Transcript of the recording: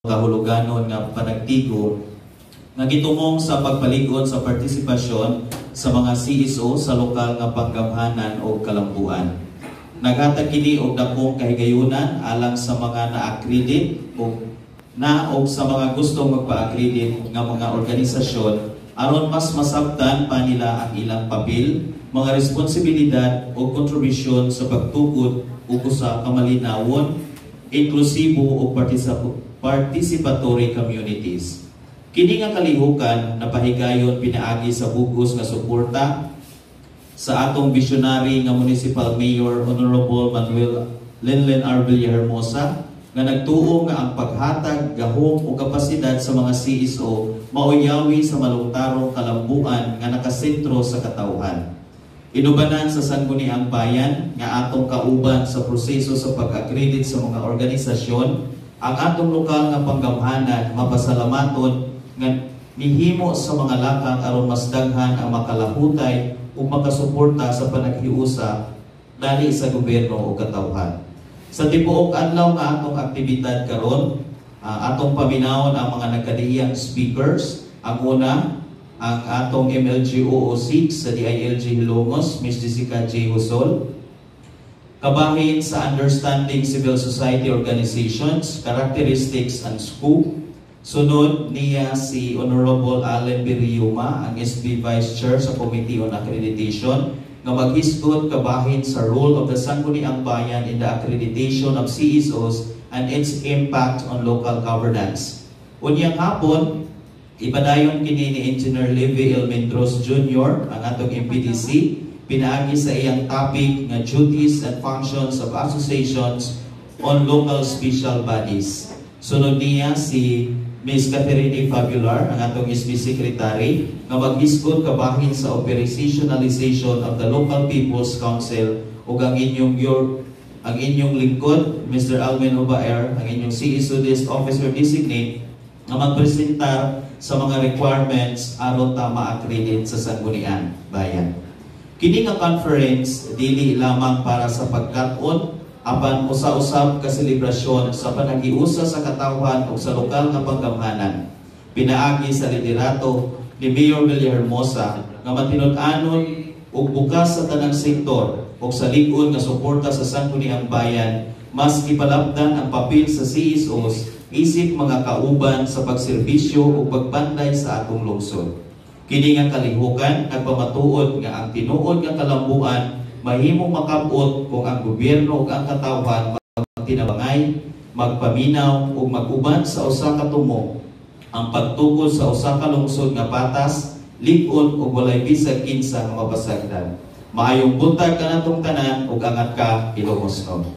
kahuluganon nga panagtigo nga gitumong sa pagpalig-on sa partisipasyon sa mga CSO sa lokal nga panggamhanan o kalambuan. Naghatag kini og dakong kahigayunan alang sa mga na-accredit o sa mga gustong magpa-accredit nga mga organisasyon aron mas masabtan pa nila ang ilang papel, mga responsibilidad o kontribusyon sa pagtukod ug sa kamalinawon, inklusibo o participatory communities. Kini nga kalihukan napahigayon pinaagi sa bugos nga suporta sa atong visionary nga Municipal Mayor Honorable Manuel Lenlen R. Villahermosa nga nagtuo nga ang paghatag gahom o kapasidad sa mga CSO mauyawi sa malungtarong kalambuan nga nakasentro sa katawhan. Inubanan sa Sangguniang Bayan nga atong kauban sa proseso sa pag-accredit sa mga organisasyon ang atong lokal nga panggamhanan mapasalamaton nga nihimo sa mga lakang aron mas daghan ang makalahutay ug makasuporta sa panaghiusa dali sa gobyerno o katawhan. Sa tibuok adlaw nga atong aktibidad karon, atong paminawon ang mga nagkadiyang speakers. Ang una, ang atong MLG-006 sa DILG Hilongos, Ms. Jessica J. Husol. Kabahin sa Understanding Civil Society Organizations, Characteristics and Scope. Sunod niya si Honorable Allen Biriuma, ang SB Vice Chair sa Committee on Accreditation, nga maghisgot kabahin sa role of the Sangguniang Bayan in the accreditation of CSOs and its impact on local governance. Unyang hapon, ibadayon kini ni Engineer Levi Elmendros Jr., ang atong MPDC, pinaagi sa iyang topic nga duties and functions of associations on local special bodies. Sunod niya si Ms. Catherine Fabular, ang atong SB Secretary, nga maghisgot kabahin sa operationalization of the Local People's Council ug ang inyong lingkod, Mr. Alvin Obaer, ang inyong CSO List Officer Designate, nga magpresentar sa mga requirements aron ta ma-accredit sa Sangguniang Bayan. Kini nga conference dili lamang para sa pagkat-on apan usa-usab ka selebrasyon sa panaghiusa sa katawhan ug sa lokal nga panggamhanan. Pinaagi sa liderato ni Mayor Villahermosa nga matinud-anon ug bukas sa tanang sektor ug sa lig-on nga suporta sa Sangguniang Bayan, mas ipalabdan ang papel sa CSOs isip mga kauban sa pagserbisyo ug pagbanday sa atong lungsod. Kini nga kalihukan nagpamatuod nga ang tinuod nga kalambuan mahimong makabot kung ang gobyerno ug ang katawhan magtinabangay, magpaminaw ug mag-uban sa usa ka tumo ang pagtukod sa usa ka lungsod nga patas, lig-on ug walay bisag kinsa nga mapasagdan. Maayong buntag kanatong tanan ug angat ka Ilocos.